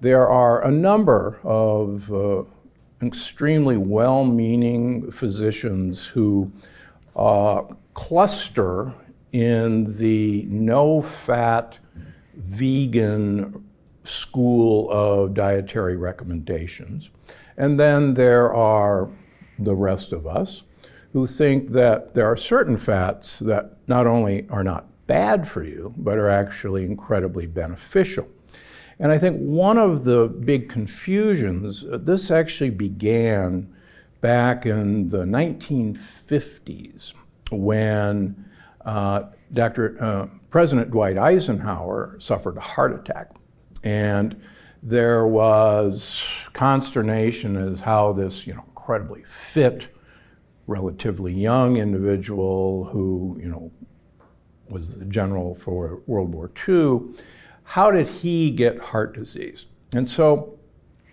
there are a number of extremely well-meaning physicians who cluster in the no-fat vegan school of dietary recommendations. And then there are the rest of us who think that there are certain fats that not only are not bad for you, but are actually incredibly beneficial. And I think one of the big confusions, this actually began back in the 1950s when President Dwight Eisenhower suffered a heart attack. And there was consternation as how this incredibly fit, relatively young individual who was the general for World War II, how did he get heart disease? And so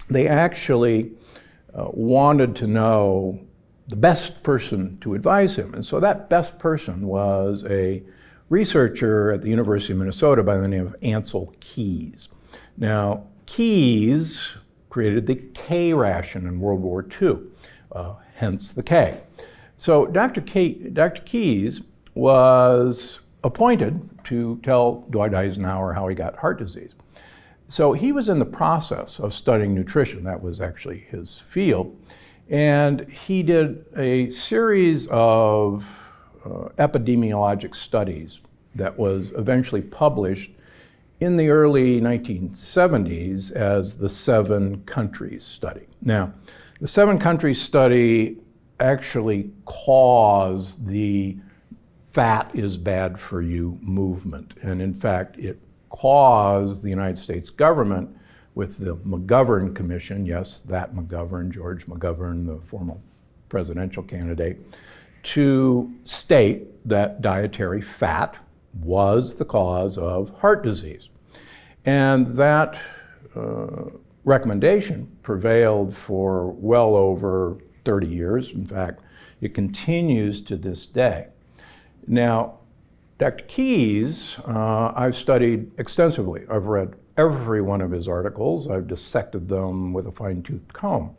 they actually wanted to know the best person to advise him. And so that best person was a researcher at the University of Minnesota by the name of Ancel Keys. Now, Keys created the K ration in World War II, hence the K. So Dr. Keys was appointed to tell Dwight Eisenhower how he got heart disease. So he was in the process of studying nutrition. That was actually his field. And he did a series of epidemiologic studies that was eventually published in the early 1970s as the 7 Countries study. Now, the 7 Countries study actually caused the fat is bad for you movement. And in fact, it caused the United States government with the McGovern Commission, yes, that McGovern, George McGovern, the former presidential candidate, to state that dietary fat was the cause of heart disease. And that recommendation prevailed for well over 30 years. In fact, it continues to this day. Now, Dr. Keys, I've studied extensively. I've read every one of his articles. I've dissected them with a fine-tooth comb.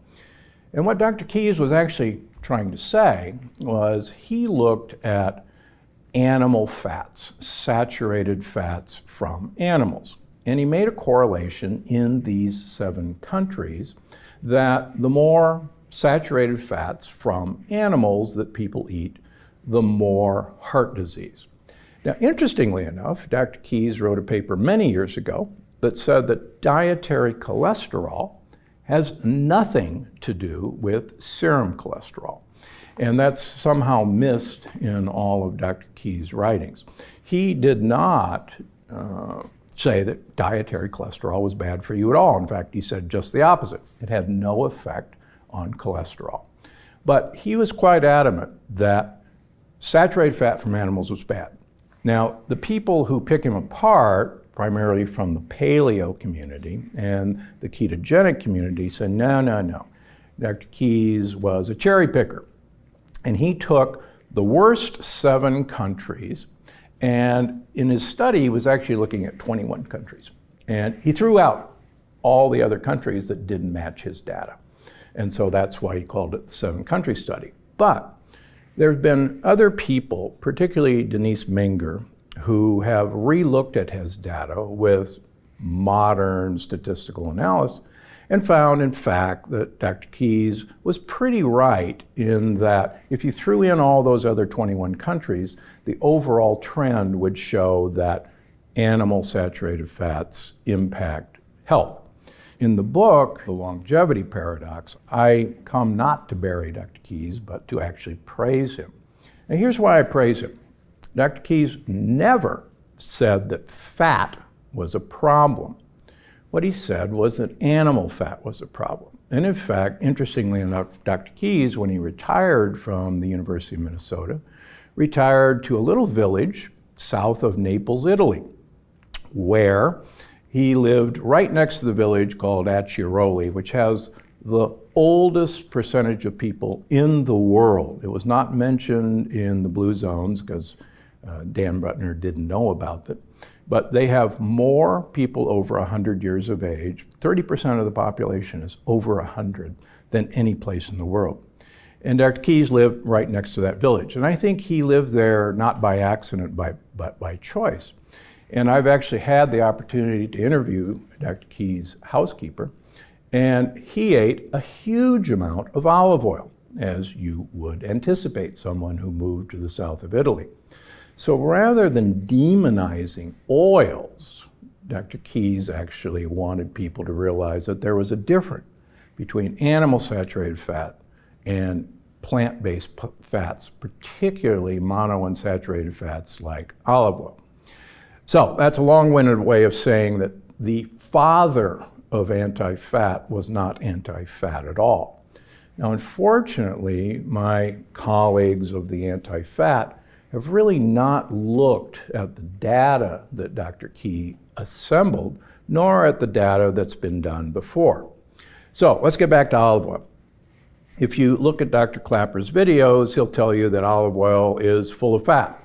And what Dr. Keys was actually trying to say was he looked at animal fats, saturated fats from animals. And he made a correlation in these 7 countries that the more saturated fats from animals that people eat, the more heart disease. Now, interestingly enough, Dr. Keys wrote a paper many years ago that said that dietary cholesterol has nothing to do with serum cholesterol. And that's somehow missed in all of Dr. Keys' writings. He did not say that dietary cholesterol was bad for you at all. In fact, he said just the opposite. It had no effect on cholesterol. But he was quite adamant that saturated fat from animals was bad. Now, the people who pick him apart, primarily from the paleo community and the ketogenic community, said, no. Dr. Keys was a cherry picker. And he took the worst 7 countries, and in his study, he was actually looking at 21 countries. And he threw out all the other countries that didn't match his data. And so that's why he called it the 7 country study. But there's been other people, particularly Denise Minger, who have re-looked at his data with modern statistical analysis and found, in fact, that Dr. Keys was pretty right in that if you threw in all those other 21 countries, the overall trend would show that animal saturated fats impact health. In the book, The Longevity Paradox, I come not to bury Dr. Keys, but to actually praise him. And here's why I praise him. Dr. Keys never said that fat was a problem. What he said was that animal fat was a problem. And in fact, interestingly enough, Dr. Keys, when he retired from the University of Minnesota, retired to a little village south of Naples, Italy, where he lived right next to the village called Acciaroli, which has the oldest percentage of people in the world. It was not mentioned in the blue zones because Dan Butner didn't know about it. But they have more people over 100 years of age. 30% of the population is over 100 than any place in the world. And Dr. Keyes lived right next to that village. And I think he lived there not by accident, but by choice. And I've actually had the opportunity to interview Dr. Keyes' housekeeper, and he ate a huge amount of olive oil, as you would anticipate someone who moved to the south of Italy. So rather than demonizing oils, Dr. Keyes actually wanted people to realize that there was a difference between animal saturated fat and plant-based fats, particularly monounsaturated fats like olive oil. So that's a long-winded way of saying that the father of anti-fat was not anti-fat at all. Now, unfortunately, my colleagues of the anti-fat have really not looked at the data that Dr. Key assembled, nor at the data that's been done before. So let's get back to olive oil. If you look at Dr. Clapper's videos, he'll tell you that olive oil is full of fat.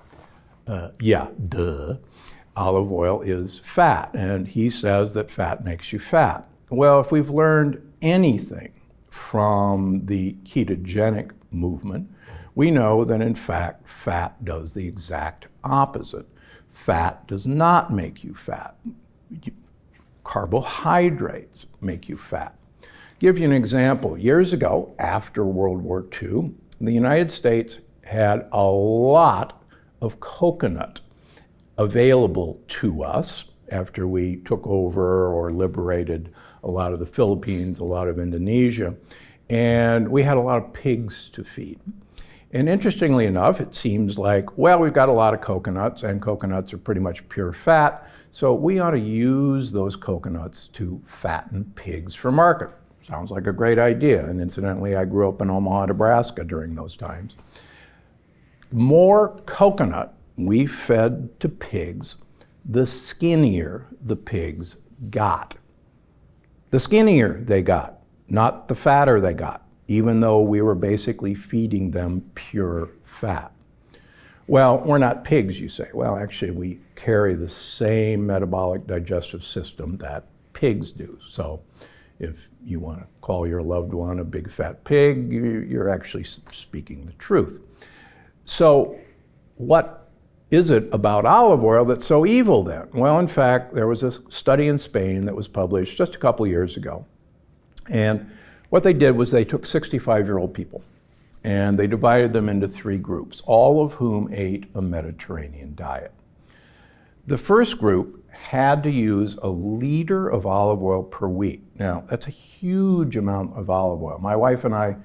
Yeah, duh. Olive oil is fat, and he says that fat makes you fat. Well, if we've learned anything from the ketogenic movement, we know that in fact, fat does the exact opposite. Fat does not make you fat. Carbohydrates make you fat. Give you an example. Years ago, after World War II, the United States had a lot of coconut available to us after we took over or liberated a lot of the Philippines, a lot of Indonesia, and we had a lot of pigs to feed. And interestingly enough, it seems like, well, we've got a lot of coconuts, and coconuts are pretty much pure fat, so we ought to use those coconuts to fatten pigs for market. Sounds like a great idea, and incidentally, I grew up in Omaha, Nebraska during those times. More coconut we fed to pigs, the skinnier the pigs got. The skinnier they got, not the fatter they got, even though we were basically feeding them pure fat. Well, we're not pigs, you say. Well, actually, we carry the same metabolic digestive system that pigs do. So if you want to call your loved one a big fat pig, you're actually speaking the truth. So what is it about olive oil that's so evil then? Well, in fact, there was a study in Spain that was published just a couple of years ago. And what they did was they took 65-year-old people and they divided them into 3 groups, all of whom ate a Mediterranean diet. The first group had to use 1 liter of olive oil per week. Now, that's a huge amount of olive oil. My wife and I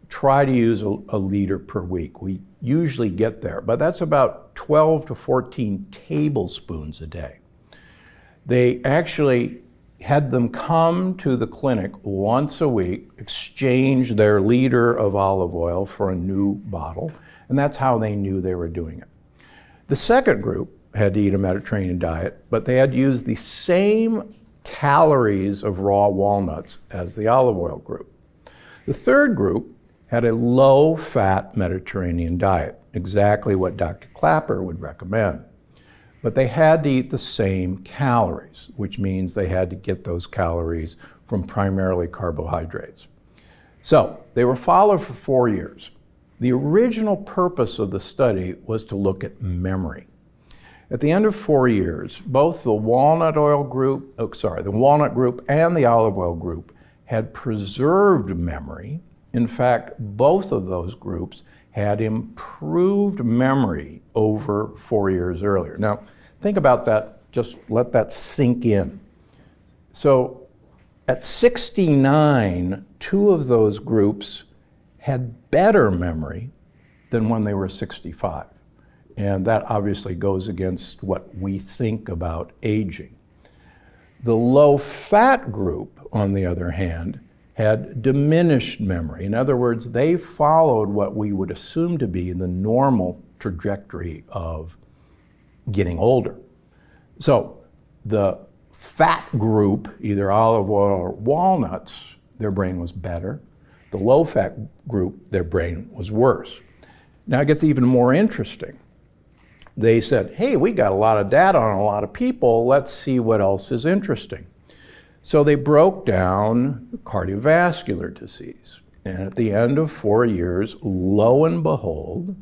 try to use a liter per week. We usually get there, but that's about 12 to 14 tablespoons a day. They actually had them come to the clinic once a week, exchange their liter of olive oil for a new bottle, and that's how they knew they were doing it. The second group had to eat a Mediterranean diet, but they had to use the same calories of raw walnuts as the olive oil group. The third group had a low-fat Mediterranean diet, exactly what Dr. Clapper would recommend. But they had to eat the same calories, which means they had to get those calories from primarily carbohydrates. So they were followed for 4 years. The original purpose of the study was to look at memory. At the end of 4 years, both the walnut group and the olive oil group had preserved memory. In fact, both of those groups had improved memory over 4 years earlier. Now, think about that, just let that sink in. So at 69, 2 of those groups had better memory than when they were 65. And that obviously goes against what we think about aging. The low-fat group, on the other hand, had diminished memory. In other words, they followed what we would assume to be the normal trajectory of getting older. So the fat group, either olive oil or walnuts, their brain was better. The low-fat group, their brain was worse. Now it gets even more interesting. they said, hey, we got a lot of data on a lot of people. Let's see what else is interesting. So they broke down cardiovascular disease. And at the end of 4 years, lo and behold,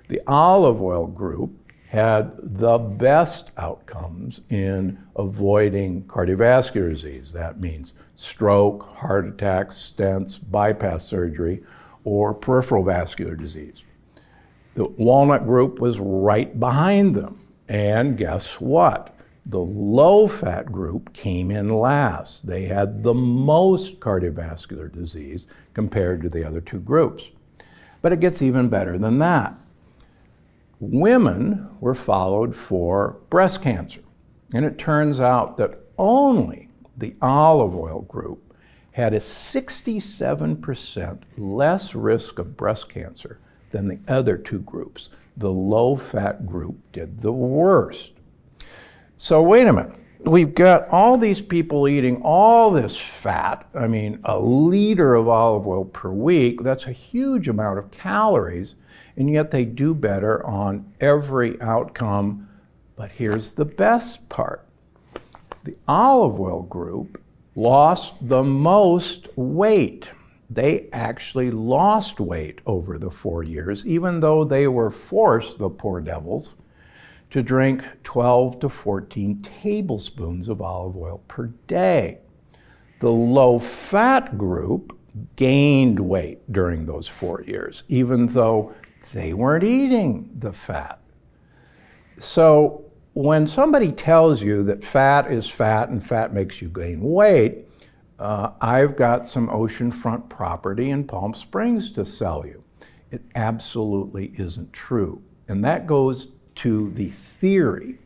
the olive oil group had the best outcomes in avoiding cardiovascular disease. That means stroke, heart attacks, stents, bypass surgery, or peripheral vascular disease. The walnut group was right behind them. And guess what? The low-fat group came in last. They had the most cardiovascular disease compared to the other two groups. But it gets even better than that. Women were followed for breast cancer. And it turns out that only the olive oil group had a 67% less risk of breast cancer than the other two groups. The low-fat group did the worst. So wait a minute. We've got all these people eating all this fat. I mean, a liter of olive oil per week, that's a huge amount of calories, and yet they do better on every outcome. But here's the best part. The olive oil group lost the most weight. They actually lost weight over the 4 years, even though they were forced, the poor devils, to drink 12 to 14 tablespoons of olive oil per day. The low-fat group gained weight during those 4 years, even though they weren't eating the fat. So when somebody tells you that fat is fat and fat makes you gain weight, I've got some oceanfront property in Palm Springs to sell you. It absolutely isn't true. And that goes to the theory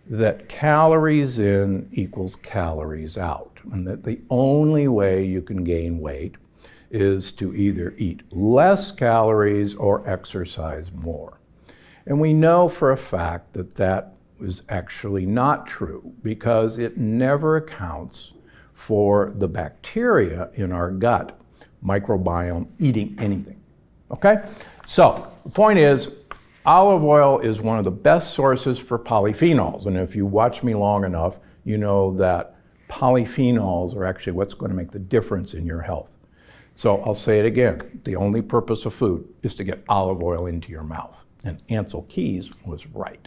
that calories in equals calories out, and that the only way you can gain weight is to either eat less calories or exercise more. And we know for a fact that that is actually not true, because it never accounts for the bacteria in our gut microbiome eating anything. Okay? So the point is, olive oil is one of the best sources for polyphenols. And if you watch me long enough, you know that polyphenols are actually what's going to make the difference in your health. So I'll say it again. The only purpose of food is to get olive oil into your mouth. And Ansel Keys was right.